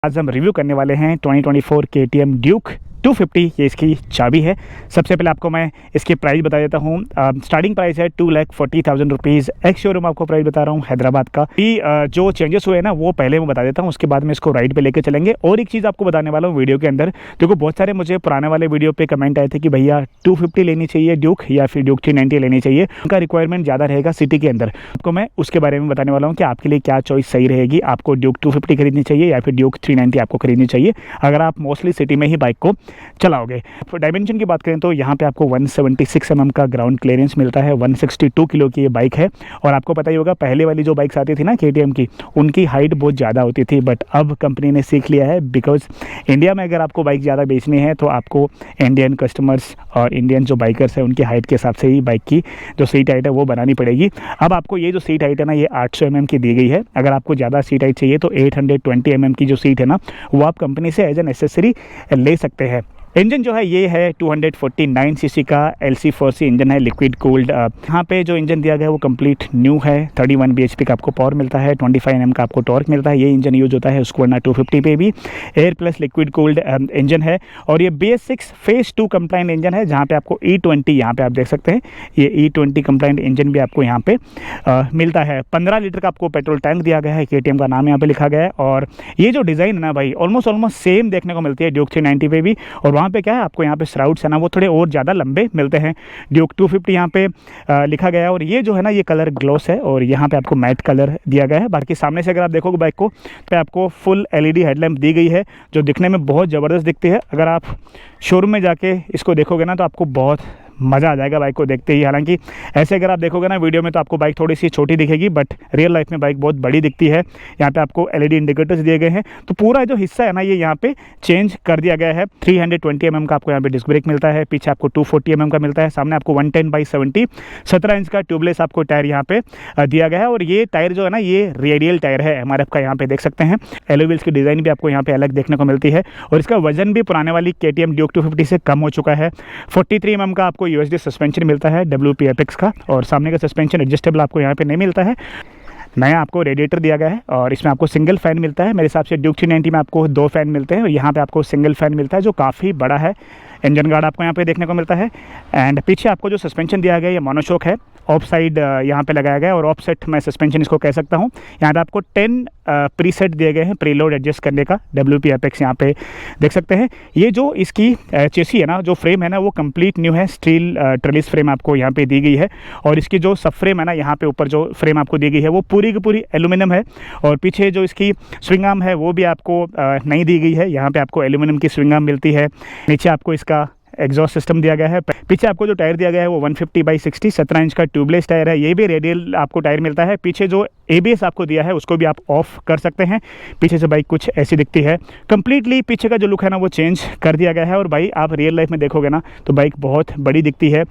आज हम रिव्यू करने वाले हैं 2024 KTM ड्यूक 250। ये इसकी चाबी है। सबसे पहले आपको मैं इसकी प्राइस बता देता हूँ। स्टार्टिंग प्राइस है 2,40,000 रुपीज़। एक्स शोरूम आपको प्राइस बता रहा हूँ हैदराबाद का। जो चेंजेस हुए हैं ना वो पहले मैं बता देता हूँ, उसके बाद में इसको राइड पे लेके चलेंगे। और एक चीज़ आपको बताने वाला हूँ वीडियो के अंदर, क्योंकि बहुत सारे मुझे पुराने वाले वीडियो पे कमेंट आए थे कि भैया 250 लेनी चाहिए ड्यूक या फिर ड्यूक 390 लेनी चाहिए। उनका रिक्वायरमेंट ज़्यादा रहेगा सिटी के अंदर। आपको मैं उसके बारे में बताने वाला हूँ कि आपके लिए क्या चॉइस सही रहेगी। आपको ड्यूक 250 खरीदनी चाहिए या फिर ड्यूक 390 आपको खरीदनी चाहिए अगर आप मोस्टली सिटी में ही बाइक को चलाओगे। डायमेंशन की बात करें तो यहाँ पे आपको 176 mm का ग्राउंड क्लियरेंस मिलता है। 162 किलो की ये बाइक है। और आपको पता ही होगा पहले वाली जो बाइक्स आती थी ना KTM की, उनकी हाइट बहुत ज़्यादा होती थी। बट अब कंपनी ने सीख लिया है, बिकॉज इंडिया में अगर आपको बाइक ज़्यादा बेचनी है तो आपको इंडियन कस्टमर्स और इंडियन जो बाइकर्स हैं उनकी हाइट के हिसाब से ही बाइक की जो सीट हाइट है वो बनानी पड़ेगी। अब आपको ये जो सीट हाइट है ना ये 800 mm की दी गई है। अगर आपको ज़्यादा सीट हाइट चाहिए तो 820 mm की जो सीट है ना वो आप कंपनी से एज एन एसेसरी ले सकते हैं। इंजन जो है ये है 249 सीसी का LC4C इंजन है, लिक्विड कूल्ड। यहाँ पे जो इंजन दिया गया है वो कंप्लीट न्यू है। 31 bhp का आपको पावर मिलता है, 25 Nm का आपको टॉर्क मिलता है। ये इंजन यूज होता है उसको वरना 250 पे भी। Air plus liquid cooled engine है। और ये BS6 फेज 2 कंप्लाइंट इंजन है, जहाँ पे आपको E20 यहाँ पे आप देख सकते हैं ये E20 कंप्लाइंट इंजन भी आपको यहाँ पे मिलता है। 15 लीटर का आपको पेट्रोल टैंक दिया गया है, KTM का नाम यहाँ पे लिखा गया है। और ये जो डिज़ाइन है ना भाई ऑलमोस्ट सेम देखने को मिलती है ड्यूक 390 पे भी। और वहाँ पे क्या है आपको यहाँ पे श्राउड्स है ना वो थोड़े और ज़्यादा लंबे मिलते हैं। ड्यूक 250 यहाँ पे लिखा गया है। और ये जो है ना ये कलर ग्लॉस है और यहाँ पे आपको मैट कलर दिया गया है। बाकी सामने से अगर आप देखोगे बाइक को पे आपको फुल LED हेडलैम्प दी गई है जो दिखने में बहुत ज़बरदस्त दिखती है। अगर आप शोरूम में जाके इसको देखोगे ना तो आपको बहुत मज़ा आ जाएगा बाइक को देखते ही। हालांकि ऐसे अगर आप देखोगे ना वीडियो में तो आपको बाइक थोड़ी सी छोटी दिखेगी, बट रियल लाइफ में बाइक बहुत बड़ी दिखती है। यहाँ पे आपको LED इंडिकेटर्स दिए गए हैं। तो पूरा जो हिस्सा है ना ये यहाँ पे चेंज कर दिया गया है। 320 mm का आपको यहाँ पे डिस्क ब्रेक मिलता है, पीछे आपको 240 mm का मिलता है, सामने आपको 110/70 17 इंच का ट्यूबलेस आपको टायर यहाँ पे दिया गया है। और ये टायर जो है ना ये रेडियल टायर है MRF का, यहाँ पे देख सकते हैं। एलॉय व्हील्स की डिज़ाइन भी आपको यहाँ पे अलग देखने को मिलती है। और इसका वजन भी पुराने वाली KTM ड्यूक 250 से कम हो चुका है। 43 mm का आपको USD सस्पेंशन मिलता है WP एपेक्स का। और सामने का सस्पेंशन एडजस्टेबल आपको यहाँ पे नहीं मिलता है। नया आपको रेडिएटर दिया गया है और इसमें आपको सिंगल फैन मिलता है। मेरे हिसाब से ड्यूक 390 में आपको 2 फैन मिलते हैं और यहाँ पे आपको सिंगल फैन मिलता है जो काफ़ी बड़ा है। इंजन गार्ड आपको यहाँ पे देखने को मिलता है। एंड पीछे आपको जो सस्पेंशन दिया गया है ये मोनोशॉक है, ऑफ साइड यहाँ पे लगाया गया है। और ऑफ सेट मैं सस्पेंशन इसको कह सकता हूँ। यहाँ पे आपको 10 प्रीसेट दिए गए हैं प्रीलोड एडजस्ट करने का। WP एपेक्स यहाँ पे देख सकते हैं। ये जो इसकी चेसी है ना, जो फ्रेम है ना वो कंप्लीट न्यू है। स्टील ट्रेलिस फ्रेम आपको यहाँ पे दी गई है। और इसकी जो सब फ्रेम है ना यहाँ पे ऊपर जो फ्रेम आपको दी गई है वो पूरी की पूरी एल्यूमिनियम है। और पीछे जो इसकी स्विंग आर्म है वो भी आपको नहीं दी गई है। यहाँ पे आपको एल्यूमिनियम की स्विंग आर्म मिलती है। नीचे आपको इसका एग्जॉस्ट सिस्टम दिया गया है। पीछे आपको जो टायर दिया गया है वो 150/60 17 इंच का ट्यूबलेस टायर है। ये भी रेडियल आपको टायर मिलता है। पीछे जो ABS आपको दिया है उसको भी आप ऑफ कर सकते हैं। पीछे से बाइक कुछ ऐसी दिखती है। कंप्लीटली पीछे का जो लुक है ना वो चेंज कर दिया गया है। और भाई आप रियल लाइफ में देखोगे ना तो बाइक बहुत बड़ी दिखती है।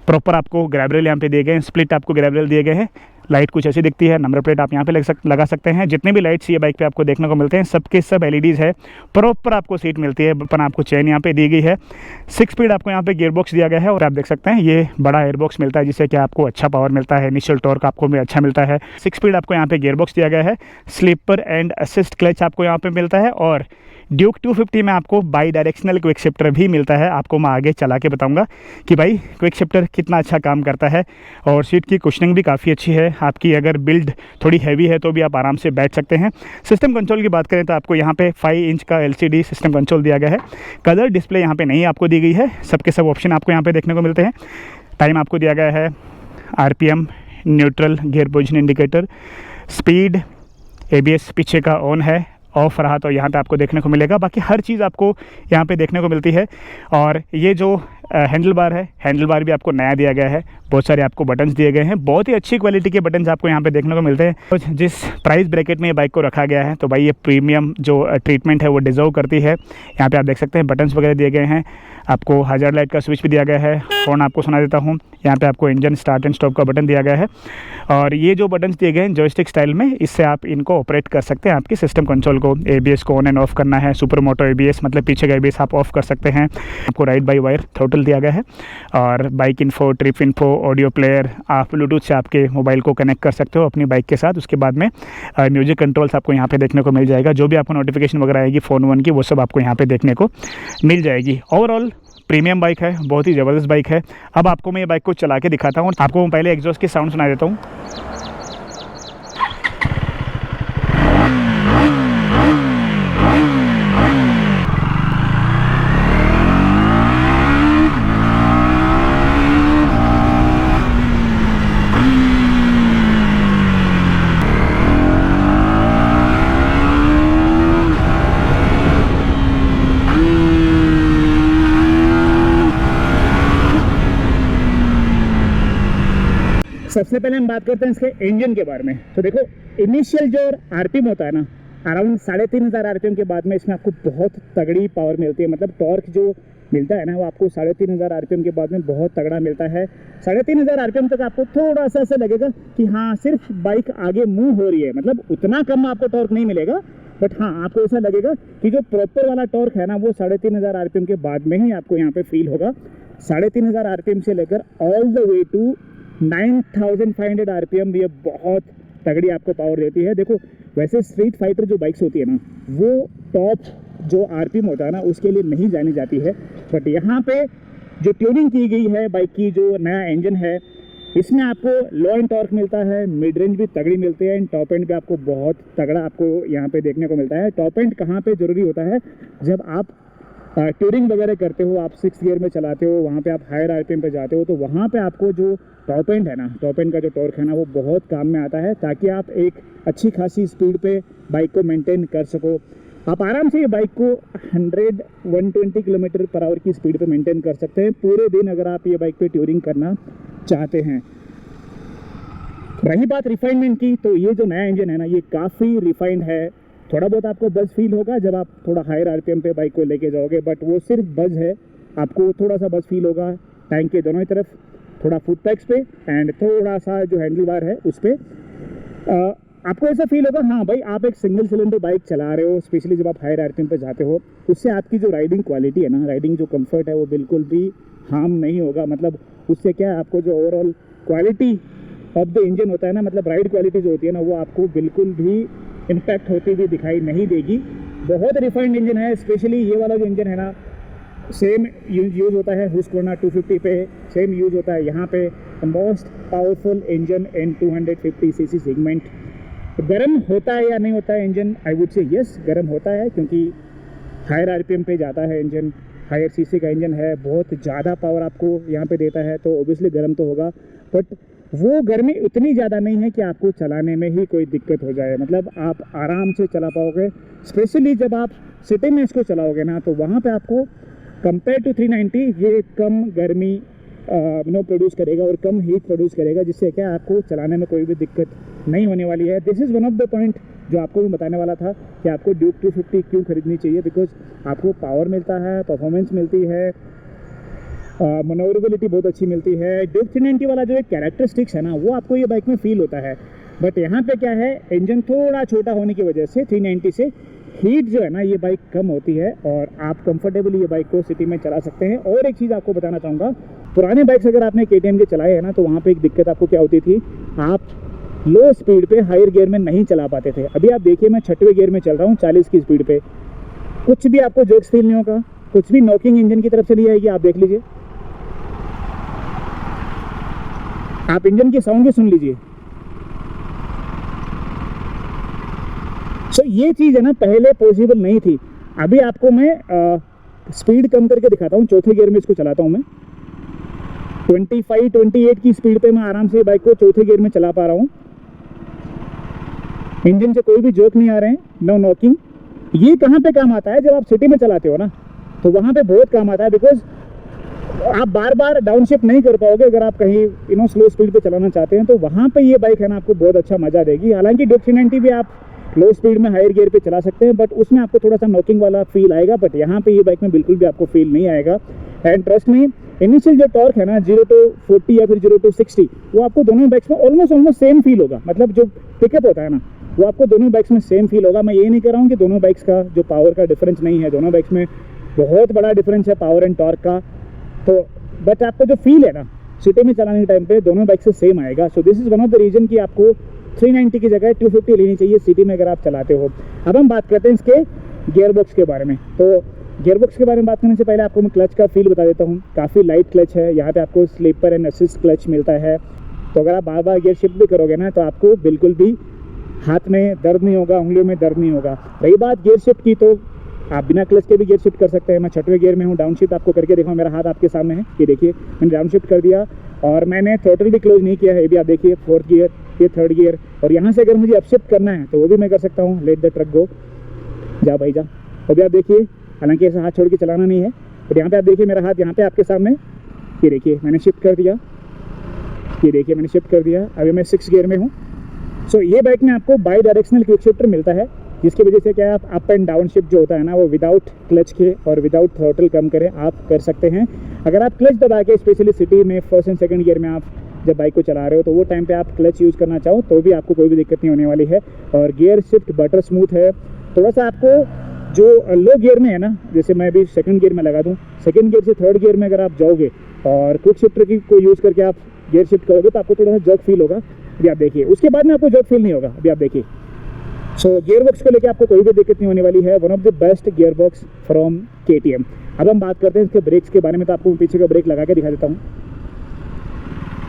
प्रॉपर आपको ग्रैब रेल यहाँ पे दिए गए हैं, स्प्लिट आपको ग्रैब रेल दिए गए हैं। लाइट कुछ ऐसी दिखती है। नंबर प्लेट आप यहाँ पे लगा सकते हैं। जितने भी लाइट्स ये बाइक पे आपको देखने को मिलते हैं सबके सब LEDs है। प्रॉपर आपको सीट मिलती है। अपन आपको चेन यहाँ पे दी गई है। 6 स्पीड आपको यहाँ पे गियर बॉक्स दिया गया है। और आप देख सकते हैं ये बड़ा एयर बॉक्स मिलता है जिससे कि आपको अच्छा पावर मिलता है। इनिशियल टॉर्क आपको भी अच्छा मिलता है। 6 स्पीड आपको यहाँ पे गियर बॉक्स दिया गया है। स्लीपर एंड असिस्ट क्लच आपको यहाँ पे मिलता है। और ड्यूक 250 में आपको बाई डायरेक्शनल क्विक शिफ्टर भी मिलता है। आपको मैं आगे चला के बताऊंगा कि भाई क्विक शिफ्टर कितना अच्छा काम करता है। और सीट की कुशनिंग भी काफ़ी अच्छी है। आपकी अगर बिल्ड थोड़ी हैवी है तो भी आप आराम से बैठ सकते हैं। सिस्टम कंट्रोल की बात करें तो आपको यहाँ पे 5 इंच का LCD सिस्टम कंट्रोल दिया गया है। कलर डिस्प्ले यहाँ पे नहीं आपको दी गई है। सबके सब ऑप्शन आपको यहाँ पे देखने को मिलते हैं। टाइम आपको दिया गया है, RPM, neutral, gear position indicator, speed, ABS पीछे का ऑन है, ऑफ रहा तो यहाँ पे आपको देखने को मिलेगा। बाकी हर चीज़ आपको यहाँ पे देखने को मिलती है। और ये जो हैंडल बार है, हैंडल बार भी आपको नया दिया गया है। बहुत सारे आपको बटन्स दिए गए हैं। बहुत ही अच्छी क्वालिटी के बटन्स आपको यहाँ पे देखने को मिलते हैं। तो जिस प्राइस ब्रैकेट में ये बाइक को रखा गया है तो भाई ये प्रीमियम जो ट्रीटमेंट है वो डिज़र्व करती है। यहाँ पे आप देख सकते हैं बटन्स वगैरह दिए गए हैं। आपको हज़ार लाइट का स्विच भी दिया गया है। हॉर्न आपको सुना देता हूँ। यहाँ पे आपको इंजन स्टार्ट एंड स्टॉप का बटन दिया गया है। और ये जो बटन्स दिए गए हैं जॉयस्टिक स्टाइल में, इससे आप इनको ऑपरेट कर सकते हैं आपकी सिस्टम कंसोल को। आपको ABS को ऑन एंड ऑफ करना है। सुपर मोटो ABS मतलब पीछे का ABS आप ऑफ कर सकते हैं। आपको राइड बाई वायर थ्रोटल दिया गया है और bike info, trip info, audio player, आप ब्लूटूथ से आपके मोबाइल को कनेक्ट कर सकते हो अपनी बाइक के साथ। उसके बाद में म्यूजिक कंट्रोल्स आपको यहाँ पे देखने को मिल जाएगा। जो भी आपको नोटिफिकेशन वगैरह आएगी फ़ोन वन की, वो सब आपको यहाँ पे देखने को मिल जाएगी। ओवरऑल प्रीमियम बाइक है, बहुत ही ज़बरदस्त बाइक है। अब आपको मैं ये बाइक को चला के दिखाता हूँ। आपको मैं पहले एग्जॉस्ट की साउंड सुना देता हूँ। सबसे पहले हम बात करते हैं इसके इंजन के बारे में। तो देखो, इनिशियल जो आरपीएम होता है ना, अराउंड 3500 आरपीएम के बाद में इसमें आपको बहुत तगड़ी पावर मिलती है। मतलब टॉर्क जो मिलता है ना, वो आपको 3500 आरपीएम के बाद में बहुत तगड़ा मिलता है। 3500 आरपीएम तक आपको थोड़ा सा ऐसा लगेगा कि हाँ, सिर्फ बाइक आगे मूव हो रही है। मतलब उतना कम आपको टॉर्क नहीं मिलेगा, बट हाँ, आपको ऐसा लगेगा कि जो प्रॉपर वाला टॉर्क है ना, वो 3500 आरपीएम के बाद में ही आपको यहाँ पे फील होगा। 3500 आरपीएम से लेकर all the way to 9500 RPM ये बहुत तगड़ी आपको पावर देती है। देखो, वैसे स्ट्रीट फाइटर जो बाइक्स होती है ना, वो टॉप जो आरपीएम होता है ना, उसके लिए नहीं जानी जाती है। बट यहाँ पे जो ट्यूनिंग की गई है बाइक की, जो नया इंजन है, इसमें आपको लो एंड टॉर्क मिलता है, मिड रेंज भी तगड़ी मिलती है, एंड टॉप एंड पे आपको बहुत तगड़ा आपको यहाँ पे देखने को मिलता है। टॉप एंड कहाँ पे ज़रूरी होता है? जब आप टूरिंग वगैरह करते हो, आप 6 गियर में चलाते हो, वहाँ पे आप हायर आरपीएम पे जाते हो, तो वहाँ पे आपको जो टॉप एंड है ना, टॉप एंड का जो टॉर्क है ना, वो बहुत काम में आता है, ताकि आप एक अच्छी खासी स्पीड पे बाइक को मेंटेन कर सको। आप आराम से ये बाइक को 100-120 किलोमीटर पर आवर की स्पीड पे मेंटेन कर सकते हैं पूरे दिन, अगर आप ये बाइक पे टूरिंग करना चाहते हैं। रही बात रिफाइनमेंट की, तो ये जो नया इंजन है ना, ये काफ़ी रिफाइंड है। थोड़ा बहुत आपको बज़ फील होगा जब आप थोड़ा हायर आरपीएम पे बाइक को लेके जाओगे, बट वो सिर्फ बज़ है। आपको थोड़ा सा बज़ फील होगा टैंक के दोनों ही तरफ, थोड़ा फुट पैक्स पे, एंड थोड़ा सा जो हैंडल बार है उस पर आपको ऐसा फील होगा, हाँ भाई, आप एक सिंगल सिलेंडर बाइक चला रहे हो। स्पेशली जब आप हायर आरपीएम पे जाते हो, उससे आपकी जो राइडिंग क्वालिटी है ना, राइडिंग जो कंफर्ट है, वो बिल्कुल भी हार्म नहीं होगा। मतलब उससे क्या है, आपको जो overall quality of the engine होता है ना, मतलब राइड क्वालिटी जो होती है ना, वो आपको बिल्कुल भी इम्पैक्ट होती हुई दिखाई नहीं देगी। बहुत रिफाइंड इंजन है। स्पेशली ये वाला जो इंजन है ना, सेम यूज़ होता है हुस्कवर्ना 250 पे, सेम यूज़ होता है यहाँ पे। मोस्ट पावरफुल इंजन इन 250 सीसी सेगमेंट। गर्म होता है या नहीं होता है engine? I would say yes, गर्म होता है, क्योंकि हायर आरपीएम पे जाता है इंजन, हायर सीसी का इंजन है, बहुत ज़्यादा पावर आपको यहाँ पे देता है, तो ओबियसली गर्म तो होगा। बट वो गर्मी उतनी ज़्यादा नहीं है कि आपको चलाने में ही कोई दिक्कत हो जाए। मतलब आप आराम से चला पाओगे। स्पेशली जब आप सिटी में इसको चलाओगे ना, तो वहाँ पे आपको कंपेयर टू 390 ये कम गर्मी प्रोड्यूस करेगा और कम हीट प्रोड्यूस करेगा, जिससे क्या आपको चलाने में कोई भी दिक्कत नहीं होने वाली है। This is one of the point जो आपको भी बताने वाला था कि आपको ड्यूक 250 क्यों खरीदनी चाहिए। बिकॉज आपको पावर मिलता है, परफॉर्मेंस मिलती है, मनोवरेबिलिटी बहुत अच्छी मिलती है। ड्यूक 390 वाला जो एक कैरेक्टरिस्टिक्स है ना, वो आपको ये बाइक में फील होता है। बट यहाँ पे क्या है, इंजन थोड़ा छोटा होने की वजह से 390 से हीट जो है ना, ये बाइक कम होती है और आप कंफर्टेबली ये बाइक को सिटी में चला सकते हैं। और एक चीज़ आपको बताना चाहूँगा, पुराने बाइक्स अगर आपने KTM के चलाए हैं ना, तो वहाँ पे एक दिक्कत आपको क्या होती थी, आप लो स्पीड पे हायर गियर में नहीं चला पाते थे। अभी आप देखिए, मैं 6वें गियर में चल रहा हूँ 40 की स्पीड पे, कुछ भी आपको जोक्स फील नहीं होगा, कुछ भी नॉकिंग इंजन की तरफ से नहीं आएगी। आप देख लीजिए, आप इंजन की साउंड भी सुन लीजिए। सो ये चीज़ है ना, पहले पॉसिबल नहीं थी। अभी आपको मैं स्पीड कम करके दिखाता हूँ। 4थे गियर में इसको चलाता हूँ मैं, 25-28 की स्पीड पे मैं आराम से बाइक को 4थे गियर में चला पा रहा हूँ। इंजन से कोई भी जोक नहीं आ रहे हैं, नो नॉकिंग। ये कहाँ पे काम आता है? जब आप सिटी में चलाते हो ना, तो वहाँ पे बहुत काम आता है। बिकॉज आप बार बार डाउन शिफ्ट नहीं कर पाओगे अगर आप कहीं स्लो स्पीड पे चलाना चाहते हैं, तो वहाँ पे ये बाइक है ना, आपको बहुत अच्छा मजा देगी। हालांकि ड्यूक 390 भी आप लो स्पीड में हायर गियर पे चला सकते हैं, बट उसमें आपको थोड़ा सा नॉकिंग वाला फील आएगा। बट यहाँ पे ये बाइक में बिल्कुल भी आपको फील नहीं आएगा। एंड ट्रस्ट में, इनिशियल जो टॉर्क है ना, 0 to 40 या फिर 0 to 60, वो आपको दोनों बाइक्स में ऑलमोस्ट सेम फील होगा। मतलब जो पिकअप होता है ना, वो आपको दोनों बाइक्स में सेम फील होगा। मैं ये नहीं कर रहा हूँ कि दोनों बाइक्स का जो पावर का डिफरेंस नहीं है, दोनों बाइक्स में बहुत बड़ा डिफरेंस है पावर एंड टॉर्क का, तो बट आपको जो फील है ना सिटी में चलाने के टाइम पे दोनों बाइक से सेम आएगा। So this is one of the reason कि आपको 390 की जगह 250 लेनी चाहिए सिटी में अगर आप चलाते हो। अब हम बात करते हैं इसके गियर बॉक्स के बारे में। तो गियर बॉक्स के बारे में बात करने से पहले आपको मैं क्लच का फील बता देता हूँ। काफ़ी लाइट क्लच है, यहाँ पे आपको स्लीपर एंड असिस्ट क्लच मिलता है। तो अगर आप बार बार गियर शिफ्ट भी करोगे ना तो आपको बिल्कुल भी हाथ में दर्द नहीं होगा, उंगलियों में दर्द नहीं होगा। रही बात गियर शिफ्ट की, तो आप बिना क्लच के भी गियर शिफ्ट कर सकते हैं। मैं 6वें गियर में हूँ, डाउन शिफ्ट आपको करके देखो, मेरा हाथ आपके सामने है, ये देखिए मैंने डाउन शिफ्ट कर दिया और मैंने थ्रोटल भी क्लोज नहीं किया है, ये भी आप देखिए 4th गियर, ये 3rd गियर। और यहाँ से अगर मुझे अपशिफ्ट करना है तो वो भी मैं कर सकता हूँ, लेट द ट्रक गो, जा भाई जा। वो भी आप देखिए, हालांकि ऐसा हाथ छोड़ के चलाना नहीं है, बट यहाँ पे आप देखिए मेरा हाथ यहाँ पे आपके सामने, ये देखिए मैंने शिफ्ट कर दिया, ये देखिए मैंने शिफ्ट कर दिया। अभी मैं 6th गियर में हूँ। सो ये बाइक में आपको बाई डायरेक्शनल क्विक शिफ्टर मिलता है, जिसकी वजह से क्या आप अप एंड डाउन शिफ्ट जो होता है ना वो विदाउट क्लच के और विदाउट थ्रोटल कम करें आप कर सकते हैं। अगर आप क्लच दबा के स्पेशली सिटी में 1st एंड 2nd गियर में आप जब बाइक को चला रहे हो तो वो टाइम पे आप क्लच यूज़ करना चाहो तो भी आपको कोई भी दिक्कत नहीं होने वाली है। और गियर शिफ्ट बटर स्मूथ है। थोड़ा सा आपको जो लो गियर में है ना, जैसे मैं अभी 2nd गियर में लगा दूँ, 2nd गियर से 3rd गियर में अगर आप जाओगे और क्विक शिफ्टर की को यूज़ करके आप गियर शिफ्ट करोगे तो आपको थोड़ा सा जर्क फील होगा। अभी आप देखिए, उसके बाद में आपको जर्क फील नहीं होगा। अभी आप देखिए, सो गियर बॉक्स को लेकर आपको कोई भी दिक्कत नहीं होने वाली है। One of the best gear box from KTM। अब हम बात करते हैं इसके ब्रेक्स के बारे में। तो आपको पीछे का ब्रेक लगा के दिखा देता हूँ।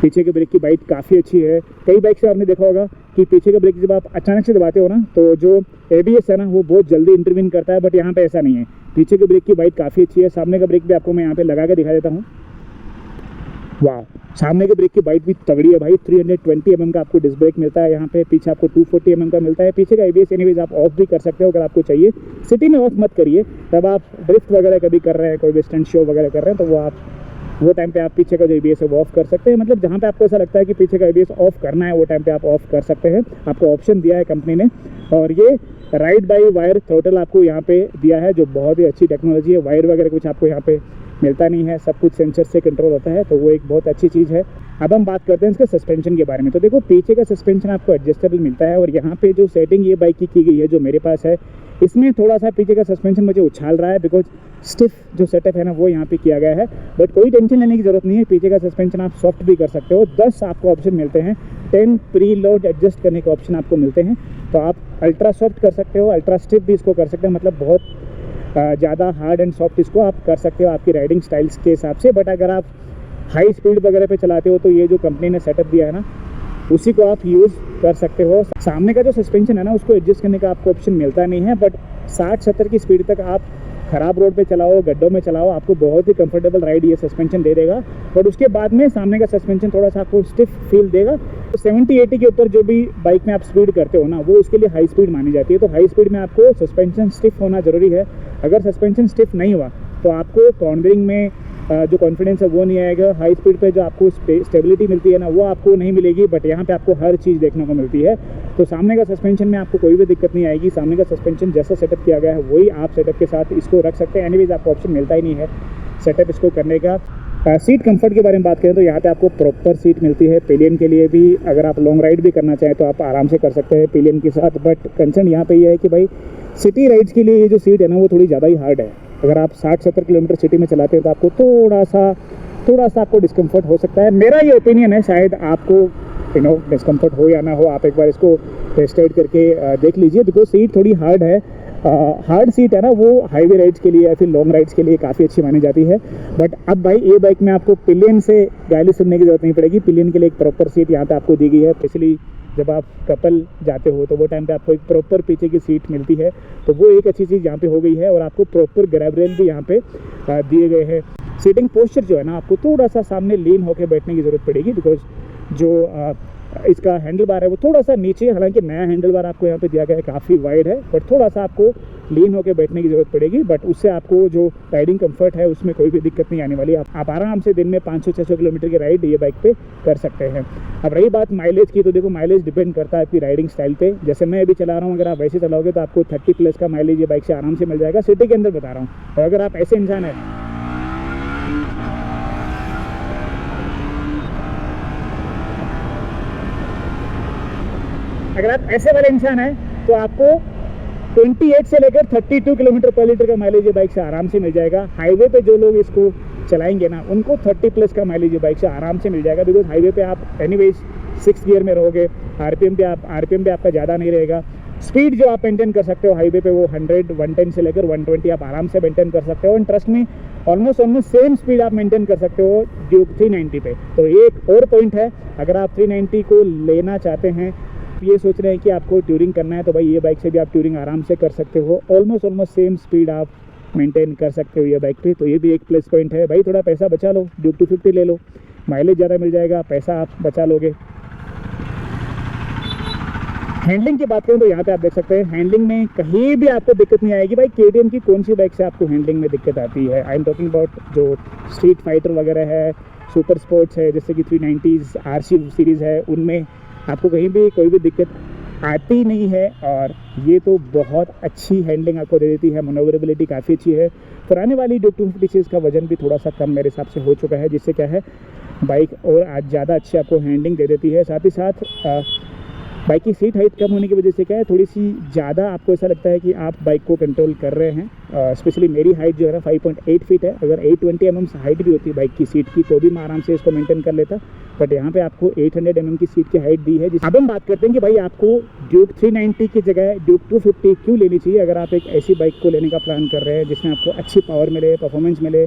पीछे के ब्रेक की बाइट काफ़ी अच्छी है। कई बाइक से आपने देखा होगा कि पीछे का ब्रेक जब आप अचानक से दबाते हो ना तो जो ABS है ना वो बहुत जल्दी इंटरवीन करता है, बट यहाँ पे ऐसा नहीं है। पीछे के ब्रेक की बाइट काफ़ी अच्छी है। सामने का ब्रेक भी आपको मैं यहाँ पे लगा के दिखा देता हूँ। वाह, सामने के ब्रेक की बाइट भी तगड़ी है भाई। 320 mm का आपको डिस्क ब्रेक मिलता है यहाँ पे। पीछे आपको 240 mm का मिलता है। पीछे का ABS एनीवेज आप ऑफ भी कर सकते हो अगर आपको चाहिए। सिटी में ऑफ मत करिए, तब आप ड्रिफ्ट वगैरह कभी कर रहे हैं, कोई भी स्टंट शो वगैरह कर रहे हैं तो वो टाइम पे आप पीछे का जो ABS है वो ऑफ कर सकते हैं। मतलब जहाँ पे आपको ऐसा लगता है कि पीछे का ABS ऑफ करना है वो टाइम पे आप ऑफ कर सकते हैं। आपको ऑप्शन दिया है कंपनी ने। और ये राइड बाई वायर थ्रोटल आपको यहाँ पे दिया है, जो बहुत ही अच्छी टेक्नोलॉजी है। वायर वगैरह कुछ आपको यहाँ पे मिलता नहीं है, सब कुछ सेंसर से कंट्रोल होता है, तो वो एक बहुत अच्छी चीज़ है। अब हम बात करते हैं इसके सस्पेंशन के बारे में। तो देखो, पीछे का सस्पेंशन आपको एडजस्टेबल मिलता है और यहाँ पे जो सेटिंग ये बाइक की गई है जो मेरे पास है, इसमें थोड़ा सा पीछे का सस्पेंशन मुझे उछाल रहा है, बिकॉज स्टिफ जो सेटअप है ना वो यहाँ पे किया गया है। बट कोई टेंशन लेने की ज़रूरत नहीं है, पीछे का सस्पेंशन आप सॉफ्ट भी कर सकते हो। 10 आपको ऑप्शन मिलते हैं, 10 प्री लोड एडजस्ट करने के ऑप्शन आपको मिलते हैं। तो आप अल्ट्रा सॉफ्ट कर सकते हो, अल्ट्रा स्टिफ भी इसको कर सकते हो, मतलब बहुत ज़्यादा हार्ड एंड सॉफ्ट इसको आप कर सकते हो आपकी राइडिंग स्टाइल्स के हिसाब से। बट अगर आप हाई स्पीड वगैरह पे चलाते हो तो ये जो कंपनी ने सेटअप दिया है ना उसी को आप यूज़ कर सकते हो। सामने का जो सस्पेंशन है ना उसको एडजस्ट करने का आपको ऑप्शन मिलता नहीं है, बट 60-70 की स्पीड तक आप ख़राब रोड पे चलाओ, गड्ढों में चलाओ, आपको बहुत ही कंफर्टेबल राइड ये सस्पेंशन दे देगा। बट उसके बाद में सामने का सस्पेंशन थोड़ा सा आपको स्टिफ फील देगा। तो 70-80 के ऊपर जो भी बाइक में आप स्पीड करते हो ना वो उसके लिए हाई स्पीड मानी जाती है। तो हाई स्पीड में आपको सस्पेंशन स्टिफ होना ज़रूरी है। अगर सस्पेंशन स्टिफ नहीं हुआ तो आपको कॉर्नरिंग में जो कॉन्फिडेंस है वो नहीं आएगा। हाई स्पीड पे जो आपको स्टेबिलिटी मिलती है ना वो आपको नहीं मिलेगी, बट यहाँ पे आपको हर चीज़ देखने को मिलती है। तो सामने का सस्पेंशन में आपको कोई भी दिक्कत नहीं आएगी। सामने का सस्पेंशन जैसा सेटअप किया गया है वही आप सेटअप के साथ इसको रख सकते हैं। एनीवेज आपको ऑप्शन मिलता ही नहीं है सेटअप इसको करने का। सीट कंफर्ट के बारे में बात करें तो यहाँ पे आपको प्रॉपर सीट मिलती है पिलियन के लिए भी। अगर आप लॉन्ग राइड भी करना चाहें तो आप आराम से कर सकते हैं पिलियन के साथ। बट कंसर्न यहाँ पे ये है कि भाई सिटी राइड्स के लिए ये जो सीट है ना वो थोड़ी ज़्यादा ही हार्ड है। अगर आप 60-70 किलोमीटर सिटी में चलाते हैं तो आपको थोड़ा सा आपको डिस्कम्फर्ट हो सकता है। मेरा ये ओपिनियन है, शायद आपको डिस्कम्फर्ट हो या ना हो, आप एक बार इसको टेस्ट राइड करके देख लीजिए। बिकॉज सीट थोड़ी हार्ड है। हार्ड सीट है ना वो हाईवे राइड्स के लिए या फिर लॉन्ग राइड्स के लिए काफ़ी अच्छी मानी जाती है। बट अब भाई ये बाइक में आपको पिलियन से गाली सुनने की ज़रूरत नहीं पड़ेगी। पिलियन के लिए एक प्रॉपर सीट यहाँ पे आपको दी गई है। स्पेशली जब आप कपल जाते हो तो वो टाइम पे आपको एक प्रॉपर पीछे की सीट मिलती है, तो वो एक अच्छी चीज़ यहाँ पे हो गई है। और आपको प्रॉपर ग्रैब रेल भी यहाँ पे दिए गए हैं। सीटिंग पोस्चर जो है ना आपको थोड़ा सा सामने लीन होकर बैठने की ज़रूरत पड़ेगी, बिकॉज जो इसका हैंडल बार है वो थोड़ा सा नीचे, हालांकि नया हैंडल बार आपको यहाँ पे दिया गया है, काफ़ी वाइड है, बट थोड़ा सा आपको लीन होकर बैठने की ज़रूरत पड़ेगी। बट उससे आपको जो राइडिंग कंफर्ट है उसमें कोई भी दिक्कत नहीं आने वाली। आप आराम से दिन में 500-600 किलोमीटर की राइड ये बाइक पे कर सकते हैं। अब रही बात माइलेज की, तो देखो माइलेज डिपेंड करता है आपकी राइडिंग स्टाइल पे। जैसे मैं अभी चला रहा हूँ, अगर आप वैसे चलाओगे तो आपको 30+ का माइलेज ये बाइक से आराम से मिल जाएगा, सिटी के अंदर बता रहा हूँ। और अगर आप ऐसे इंसान है अगर आप ऐसे वाले इंसान हैं तो आपको 28 से लेकर 32 किलोमीटर पर लीटर का माइलेज ये बाइक से आराम से मिल जाएगा। हाईवे पे जो लोग इसको चलाएंगे ना, उनको 30 प्लस का माइलेज ये बाइक से आराम से मिल जाएगा, बिकॉज हाईवे पे आप एनीवेज 6 गियर में रहोगे। आरपीएम पे आपका ज़्यादा नहीं रहेगा। स्पीड जो आप मेंटेन कर सकते हो हाईवे पे वो 100, 110 से लेकर 120 आप आराम से मेंटेन कर सकते हो। एंड ट्रस्ट में ऑलमोस्ट सेम स्पीड आप मेंटेन कर सकते हो ड्यूक 390 पे। तो एक और पॉइंट है, अगर आप 390 को लेना चाहते हैं, ये सोच रहे हैं कि आपको टूरिंग करना है, तो भाई ये बाइक से भी आप टूरिंग आराम से कर सकते हो। ऑलमोस्ट सेम स्पीड आप मेंटेन कर सकते हो ये बाइक पे। तो ये भी एक प्लस पॉइंट है। भाई थोड़ा पैसा बचा लो, ड्यूक 250 ले लो, माइलेज ज़्यादा मिल जाएगा, पैसा आप बचा लोगे। हैंडलिंग की बात करें तो यहाँ पे आप देख सकते हैं हैंडलिंग में कहीं भी आपको दिक्कत नहीं आएगी। भाई केटीएम की कौन सी बाइक से आपको हैंडलिंग में दिक्कत आती है? आई एम टॉकिंग अबाउट जो स्ट्रीट फाइटर वगैरह है, सुपर स्पोर्ट्स है, जैसे कि 390s आरसी सीरीज़ है, उनमें आपको कहीं भी कोई भी दिक्कत आती नहीं है। और ये तो बहुत अच्छी हैंडलिंग आपको दे देती है, मनोवरेबिलिटी काफ़ी अच्छी है। पुराने वाली ड्यूक 250 का वजन भी थोड़ा सा कम मेरे हिसाब से हो चुका है, जिससे क्या है बाइक और आज ज़्यादा अच्छी आपको हैंडलिंग दे देती है। साथ ही साथ बाइक की सीट हाइट कम होने की वजह से क्या है, थोड़ी सी ज़्यादा आपको ऐसा लगता है कि आप बाइक को कंट्रोल कर रहे हैं। स्पेशली मेरी हाइट जो है ना 5.8 फीट है। अगर 820 mm हाइट भी होती है बाइक की सीट की तो भी मैं आराम से इसको मेंटेन कर लेता, बट यहाँ पे आपको 800 mm की सीट की हाइट दी है। अब हम बात करते हैं कि भाई आपको ड्यूक 390 की जगह ड्यूक 250 क्यों लेनी चाहिए। अगर आप एक ऐसी बाइक को लेने का प्लान कर रहे हैं जिसमें आपको अच्छी पावर मिले, परफॉर्मेंस मिले,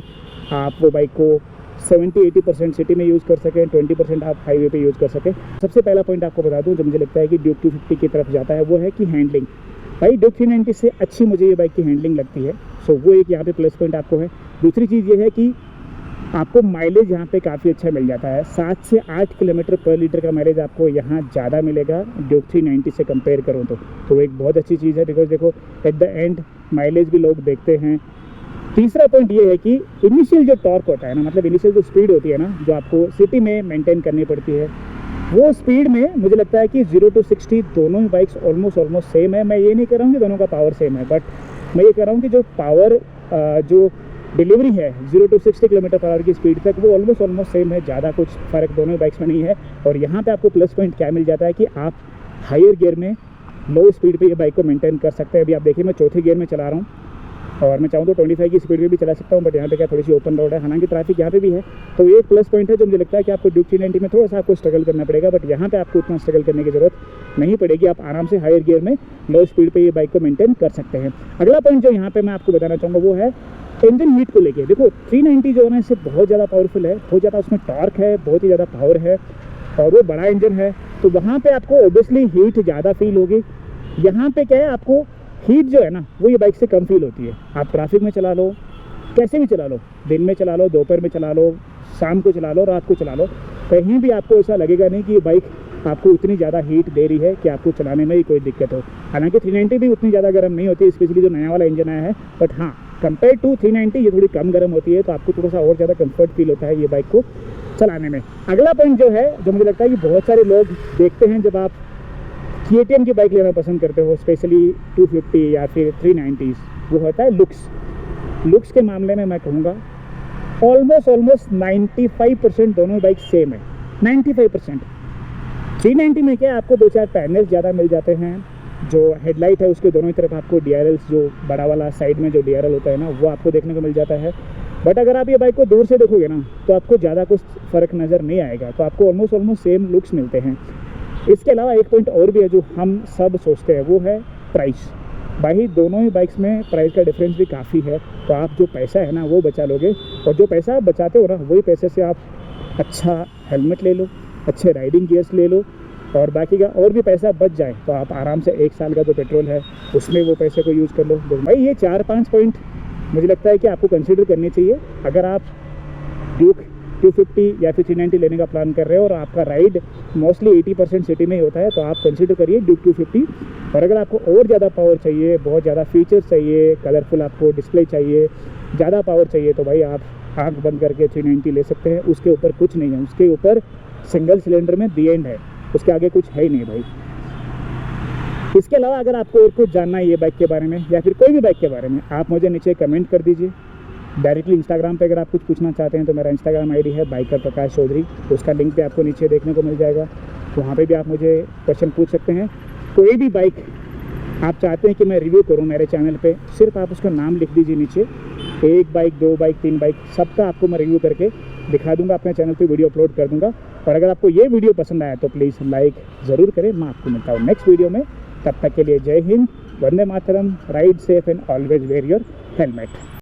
आप वो बाइक को 70-80% सिटी में यूज़ कर सकें, 20% आप हाईवे पे यूज़ कर सकें। सबसे पहला पॉइंट आपको बता दूं जो मुझे लगता है कि ड्यूक 250 की तरफ जाता है, वो है कि हैंडलिंग। भाई ड्यूक 390 से अच्छी मुझे ये बाइक की हैंडलिंग लगती है, सो वो एक यहाँ पे प्लस पॉइंट आपको है। दूसरी चीज़ ये है कि आपको माइलेज यहाँ पे काफ़ी अच्छा मिल जाता है। 7 से 8 किलोमीटर पर लीटर का माइलेज आपको यहाँ ज़्यादा मिलेगा ड्यूक 390 से कंपेयर करूँ तो एक बहुत अच्छी चीज़ है, बिकॉज देखो एट द एंड माइलेज भी लोग देखते हैं। तीसरा पॉइंट ये है कि इनिशियल जो टॉर्क होता है ना, मतलब इनिशियल जो स्पीड होती है ना, जो आपको सिटी में मेंटेन करनी पड़ती है, वो स्पीड में मुझे लगता है कि 0 to 60 दोनों ही बाइक्स ऑलमोस्ट सेम है। मैं ये नहीं कह रहा हूँ कि दोनों का पावर सेम है, बट मैं ये कह रहा हूँ कि जो पावर जो डिलीवरी है 0 to 60 किलोमीटर पर आवर की स्पीड तक, वो ऑलमोस्ट सेम है। ज़्यादा कुछ फ़र्क दोनों बाइक्स में नहीं है। और यहाँ पे आपको प्लस पॉइंट क्या मिल जाता है कि आप हायर गियर में लो स्पीड पे ये बाइक को मेंटेन कर सकते हैं। अभी आप देखिए मैं चौथे गियर में चला रहा हूँ और मैं चाहूँ तो 25 की स्पीड में भी चला सकता हूँ, बट यहाँ पे क्या थोड़ी सी ओपन रोड है, हालांकि ट्रैफिक यहाँ पे भी है। तो ये एक प्लस पॉइंट है जो मुझे लगता है कि आपको ड्यूक 390 में थोड़ा सा आपको स्ट्रगल करना पड़ेगा, बट यहाँ पे आपको उतना स्ट्रगल करने की जरूरत नहीं पड़ेगी। आप आराम से हायर गियर में लो स्पीड पे ये बाइक को मेंटेन कर सकते हैं। अगला पॉइंट जो यहाँ पे मैं आपको बताना चाहूँगा वो है इंजन हीट को लेके। देखो 390 जो है ना, इससे बहुत ज़्यादा पावरफुल है, बहुत ज़्यादा उसमें टॉर्क है, बहुत ही ज़्यादा पावर है और वो बड़ा इंजन है, तो वहाँ पे आपको ऑब्वियसली हीट ज़्यादा फील होगी। यहाँ पे क्या है, आपको हीट जो है ना वो ये बाइक से कम फील होती है। आप ट्रैफिक में चला लो, कैसे भी चला लो, दिन में चला लो, दोपहर में चला लो, शाम को चला लो, रात को चला लो, कहीं भी आपको ऐसा लगेगा नहीं कि ये बाइक आपको उतनी ज़्यादा हीट दे रही है कि आपको चलाने में ही कोई दिक्कत हो। हालांकि 390 भी उतनी ज़्यादा गर्म नहीं होती, स्पेशली जो नया वाला इंजन आया है, बट हाँ कंपेयर टू 390 ये थोड़ी कम गर्म होती है, तो आपको थोड़ा सा और ज़्यादा कंफर्ट फील होता है ये बाइक को चलाने में। अगला पॉइंट जो है, जो मुझे लगता है कि बहुत सारे लोग देखते हैं जब आप केटीएम की बाइक लेना पसंद करते हो, स्पेशली 250 या फिर 390s, वो होता है लुक्स। लुक्स के मामले में मैं कहूँगा ऑलमोस्ट 95% दोनों बाइक सेम है। 95%। 390 में क्या आपको 2-4 पैनल ज़्यादा मिल जाते हैं, जो हेडलाइट है उसके दोनों ही तरफ आपको DRLs, जो बड़ा वाला साइड में जो DRL होता है ना, वो आपको देखने को मिल जाता है। बट अगर आप ये बाइक को दूर से देखोगे ना तो आपको ज़्यादा कुछ फ़र्क नज़र नहीं आएगा, तो आपको ऑलमोस्ट सेम लुक्स मिलते हैं। इसके अलावा एक पॉइंट और भी है जो हम सब सोचते हैं, वो है प्राइस। भाई दोनों ही बाइक्स में प्राइस का डिफरेंस भी काफ़ी है, तो आप जो पैसा है ना वो बचा लोगे, और जो पैसा आप बचाते हो ना वही पैसे से आप अच्छा हेलमेट ले लो, अच्छे राइडिंग गियर्स ले लो, और बाकी का और भी पैसा बच जाए तो आप आराम से 1 साल का जो पेट्रोल है उसमें वो पैसे को यूज़ कर लो। भाई ये 4-5 पॉइंट मुझे लगता है कि आपको कंसिडर करने चाहिए अगर आप ड्यूक 250 या फिर 390 लेने का प्लान कर रहे हो और आपका राइड मोस्टली 80% सिटी में ही होता है, तो आप कंसिडर करिए ड्यूक 250। और अगर आपको और ज़्यादा पावर चाहिए, बहुत ज़्यादा फीचर्स चाहिए, कलरफुल आपको डिस्प्ले चाहिए, ज़्यादा पावर चाहिए, तो भाई आप आँख बंद करके 390 ले सकते हैं। उसके ऊपर कुछ नहीं है, उसके ऊपर सिंगल सिलेंडर में दी एंड है, उसके आगे कुछ है ही नहीं भाई। इसके अलावा अगर आपको और कुछ जानना है ये बाइक के बारे में या फिर कोई भी बाइक के बारे में, आप मुझे नीचे कमेंट कर दीजिए। डायरेक्टली इंस्टाग्राम पे अगर आप कुछ पूछना चाहते हैं तो मेरा इंस्टाग्राम आईडी है बाइकर प्रकाश चौधरी, उसका लिंक भी आपको नीचे देखने को मिल जाएगा, वहाँ पे भी आप मुझे क्वेश्चन पूछ सकते हैं। कोई भी बाइक आप चाहते हैं कि मैं रिव्यू करूं मेरे चैनल पे, सिर्फ आप उसका नाम लिख दीजिए नीचे, 1 बाइक 2 बाइक 3 बाइक सबका आपको मैं रिव्यू करके दिखा दूंगा, अपने चैनल पे वीडियो अपलोड कर दूंगा। और अगर आपको ये वीडियो पसंद आया तो प्लीज़ लाइक ज़रूर करें। मैं आपको मिलता हूँ नेक्स्ट वीडियो में, तब तक के लिए जय हिंद, वंदे मातरम, ride safe and always wear your helmet.